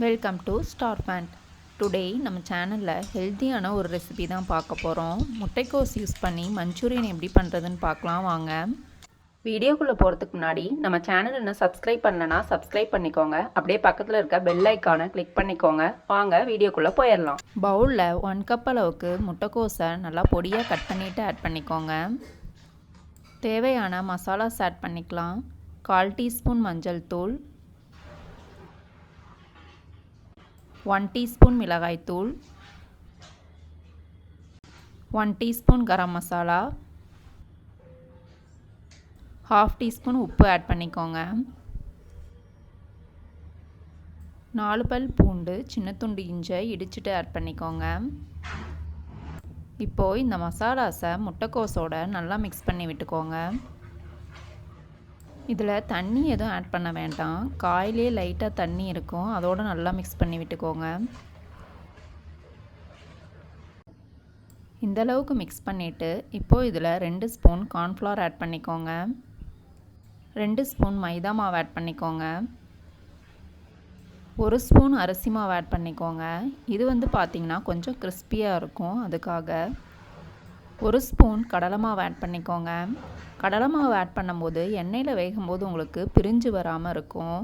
Welcome to Starphant. Today நம்ம சேனலில் ஹெல்த்தியான ஒரு ரெசிபி தான் பார்க்க போகிறோம். முட்டைக்கோஸ் யூஸ் பண்ணி மஞ்சூரியன் எப்படி பண்ணுறதுன்னு பார்க்கலாம் வாங்க. வீடியோக்குள்ளே போகிறதுக்கு முன்னாடி நம்ம சேனல் இன்னும் சப்ஸ்கிரைப் பண்ணலன்னா சப்ஸ்கிரைப் பண்ணிக்கோங்க. அப்படியே பக்கத்தில் இருக்க பெல் ஐக்கானை கிளிக் பண்ணிக்கோங்க. வாங்க வீடியோக்குள்ளே போயிடலாம். பவுலில் 1 கப் அளவுக்கு முட்டைக்கோஸை நல்லா பொடியாக கட் பண்ணிவிட்டு ஆட் பண்ணிக்கோங்க. தேவையான மசாலாஸ் ஆட் பண்ணிக்கலாம். 1/4 டீஸ்பூன் மஞ்சள் தூள், 1 டீஸ்பூன் மிளகாய்த்தூள், 1 டீஸ்பூன் கரம் மசாலா, 1/2 டீஸ்பூன் உப்பு ஆட் பண்ணிக்கோங்க. 4 பல் பூண்டு, சின்ன துண்டு இஞ்சை இடிச்சிட்டு ஆட் பண்ணிக்கோங்க. இப்போது இந்த மசாலாஸை முட்டைக்கோஸோட நல்லா மிக்ஸ் பண்ணி விட்டுக்கோங்க. இதில் தண்ணி எதுவும் ஆட் பண்ண வேண்டாம். காயிலே லைட்டாக தண்ணி இருக்கும், அதோடு நல்லா மிக்ஸ் பண்ணி விட்டுக்கோங்க. இந்தளவுக்கு மிக்ஸ் பண்ணிவிட்டு இப்போது இதில் 2 ஸ்பூன் கார்ன்ஃப்ளவர் ஆட் பண்ணிக்கோங்க. 2 ஸ்பூன் மைதா மாவு ஆட் பண்ணிக்கோங்க. 1 ஸ்பூன் அரிசி மாவு ஆட் பண்ணிக்கோங்க. இது பார்த்திங்கன்னா கொஞ்சம் கிறிஸ்பியாக இருக்கும், அதுக்காக. 1 ஸ்பூன் கடலை மாவு ஆட் பண்ணிக்கோங்க. கடலை மாவு ஆட் பண்ணும்போது எண்ணெயில் வேகும்போது உங்களுக்கு பிரிஞ்சு வராமல் இருக்கும்.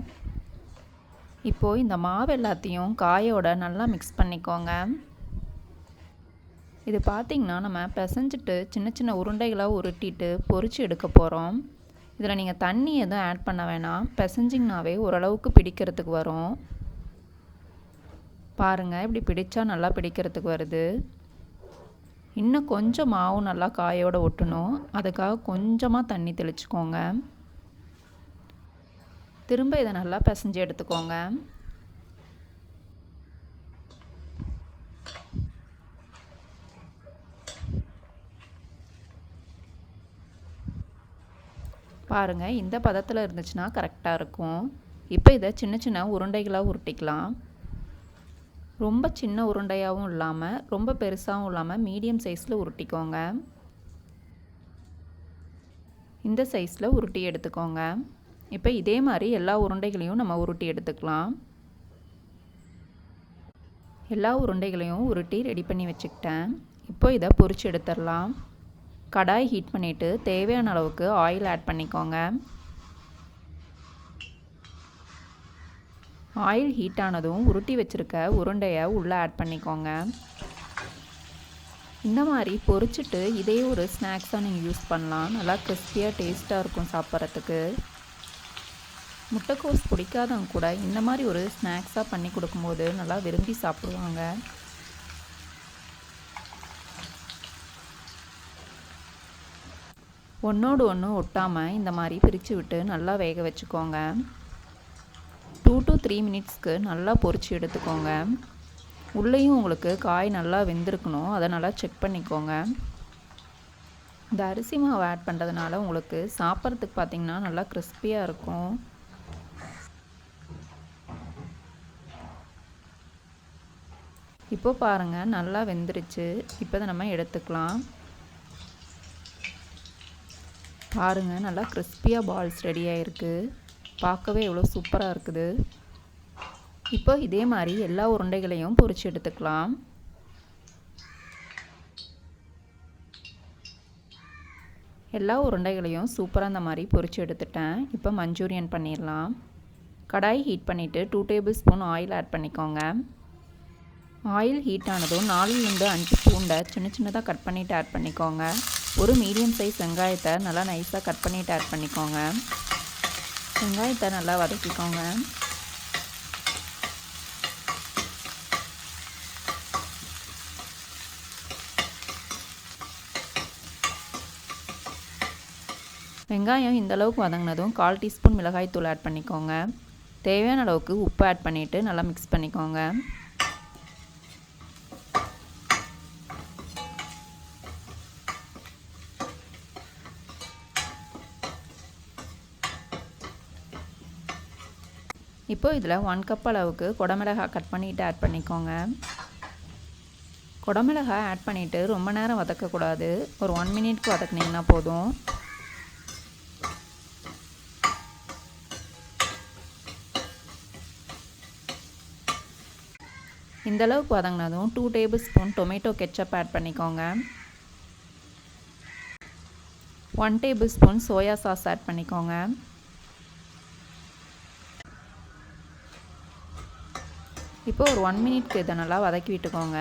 இப்போது இந்த மாவு எல்லாத்தையும் காயோட நல்லா மிக்ஸ் பண்ணிக்கோங்க. இது பார்த்திங்கன்னா நம்ம பிசைஞ்சிட்டு சின்ன சின்ன உருண்டைகளாக உருட்டிட்டு பொரித்து எடுக்க போகிறோம். இதில் நீங்கள் தண்ணி எதுவும் ஆட் பண்ண வேணாம். பிசைஞ்சிங்கனாவே ஓரளவுக்கு பிடிக்கிறதுக்கு வரும். பாருங்கள், இப்படி பிடிச்சா நல்லா பிடிக்கிறதுக்கு வருது. இன்னும் கொஞ்சம் மாவு நல்லா காயோடு ஒட்டணும், அதுக்காக கொஞ்சமாக தண்ணி தெளிச்சுக்கோங்க. திரும்ப இதை நல்லா பிசைஞ்சு எடுத்துக்கோங்க. பாருங்கள், இந்த பதத்தில் இருந்துச்சுன்னா கரெக்டாக இருக்கும். இப்போ இதை சின்ன சின்ன உருண்டைகளாக உருட்டிக்கலாம். ரொம்ப சின்ன உருண்டையாகவும் இல்லாமல் ரொம்ப பெருசாகவும் இல்லாமல் மீடியம் சைஸில் உருட்டிக்கோங்க. இந்த சைஸில் உருட்டி எடுத்துக்கோங்க. இப்போ இதே மாதிரி எல்லா உருண்டைகளையும் நம்ம உருட்டி எடுத்துக்கலாம். எல்லா உருண்டைகளையும் உருட்டி ரெடி பண்ணி வச்சுக்கிட்டேன். இப்போ இதை பொரிச்சு எடுத்துடலாம். கடாய் ஹீட் பண்ணிவிட்டு தேவையான அளவுக்கு ஆயில் ஆட் பண்ணிக்கோங்க. ஆயில் ஹீட் ஆனதும் உருட்டி வச்சுருக்க உருண்டையை உள்ளே ஆட் பண்ணிக்கோங்க. இந்த மாதிரி பொரிச்சிட்டு இதே ஒரு ஸ்நாக்ஸாக நீங்கள் யூஸ் பண்ணலாம். நல்லா கிறிஸ்பியாக டேஸ்ட்டாக இருக்கும் சாப்பிட்றதுக்கு. முட்டைக்கோஸ் பிடிக்காதவங்க கூட இந்த மாதிரி ஒரு ஸ்நாக்ஸாக பண்ணி கொடுக்கும்போது நல்லா விரும்பி சாப்பிடுவாங்க. ஒன்றோடு ஒன்று ஒட்டாமல் இந்த மாதிரி பிரித்து விட்டு நல்லா வேக வச்சுக்கோங்க. 2 to 3 மினிட்ஸ்க்கு நல்லா பொரிச்சு எடுத்துக்கோங்க. உள்ளேயும் உங்களுக்கு காய் நல்லா வெந்திருக்கணும், அதை நல்லா செக் பண்ணிக்கோங்க. இந்த அரிசி மாவு ஆட் பண்ணுறதுனால உங்களுக்கு சாப்பிட்றதுக்கு பார்த்திங்கன்னா நல்லா கிறிஸ்பியாக இருக்கும். இப்போ பாருங்கள், நல்லா வெந்துருச்சு. இப்போ இதை நம்ம எடுத்துக்கலாம். பாருங்கள், நல்லா கிறிஸ்பியாக பால்ஸ் ரெடி ஆகிருக்கு. பார்க்கவே எவ்வளோ சூப்பராக இருக்குது. இப்போ இதே மாதிரி எல்லா உருண்டைகளையும் பொரிச்சு எடுத்துக்கலாம். எல்லா உருண்டைகளையும் சூப்பராக இந்த மாதிரி பொரிச்சு எடுத்துட்டேன். இப்போ மஞ்சூரியன் பண்ணிடலாம். கடாய் ஹீட் பண்ணிவிட்டு 2 டேபிள் ஸ்பூன் ஆயில் ஆட் பண்ணிக்கோங்க. ஆயில் ஹீட் ஆனதும் 4லேருந்து 5 பூண்டை சின்ன சின்னதாக கட் பண்ணிவிட்டு ஆட் பண்ணிக்கோங்க. ஒரு மீடியம் சைஸ் வெங்காயத்தை நல்லா நைஸாக கட் பண்ணிவிட்டு ஆட் பண்ணிக்கோங்க. வெங்காயத்தை நல்லா வதக்கிக்கோங்க. வெங்காயம் இந்தளவுக்கு வதங்கினதும் 1/4 டீஸ்பூன் மிளகாய்த்தூள் ஆட் பண்ணிக்கோங்க. தேவையான அளவுக்கு உப்பு ஆட் பண்ணிவிட்டு நல்லா மிக்ஸ் பண்ணிக்கோங்க. இப்போ இதில் 1 கப் அளவுக்கு குடமிளகாய் கட் பண்ணிவிட்டு ஆட் பண்ணிக்கோங்க. குடமிளகாய் ஆட் பண்ணிவிட்டு ரொம்ப நேரம் வதக்கக்கூடாது. ஒரு 1 மினிட்க்கு வதக்குனிங்கன்னா போதும். இந்தளவுக்கு வதங்கினதும் 2 table spoon tomato ketchup add பண்ணிக்கோங்க. 1 table spoon soya sauce add பண்ணிக்கோங்க. இப்போ ஒரு 1 மினிட்க்கு இதை நல்லா வதக்கி விட்டுக்கோங்க.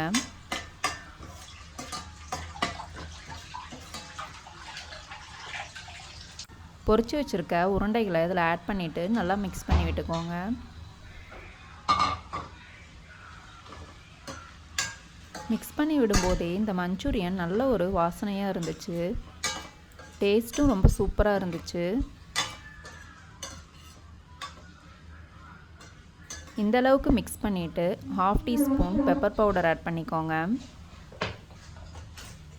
பொரிச்சு வச்சுருக்க உருண்டைகளை இதில் ஆட் பண்ணிவிட்டு நல்லா மிக்ஸ் பண்ணி விட்டுக்கோங்க. மிக்ஸ் பண்ணி விடும்போதே இந்த மஞ்சூரியன் நல்ல ஒரு வாசனையாக இருந்துச்சு. டேஸ்ட்டும் ரொம்ப சூப்பராக இருந்துச்சு. இந்த அளவுக்கு மிக்ஸ் பண்ணிவிட்டு 1/2 டீஸ்பூன் பெப்பர் பவுடர் ஆட் பண்ணிக்கோங்க.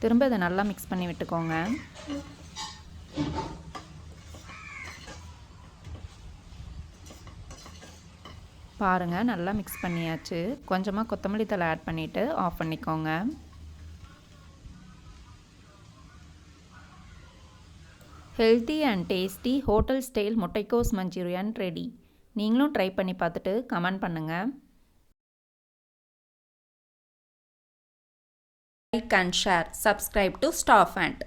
திரும்ப இதை நல்லா மிக்ஸ் பண்ணி விட்டுக்கோங்க. பாருங்கள், நல்லா மிக்ஸ் பண்ணியாச்சு. கொஞ்சமாக கொத்தமல்லி தழை ஆட் பண்ணிவிட்டு ஆஃப் பண்ணிக்கோங்க. Healthy and tasty hotel style முட்டைக்கோஸ் மஞ்சூரியன் ரெடி. நீங்களும் ட்ரை பண்ணி பார்த்துட்டு கமெண்ட் பண்ணுங்கள். Like and share. Subscribe to Starphant.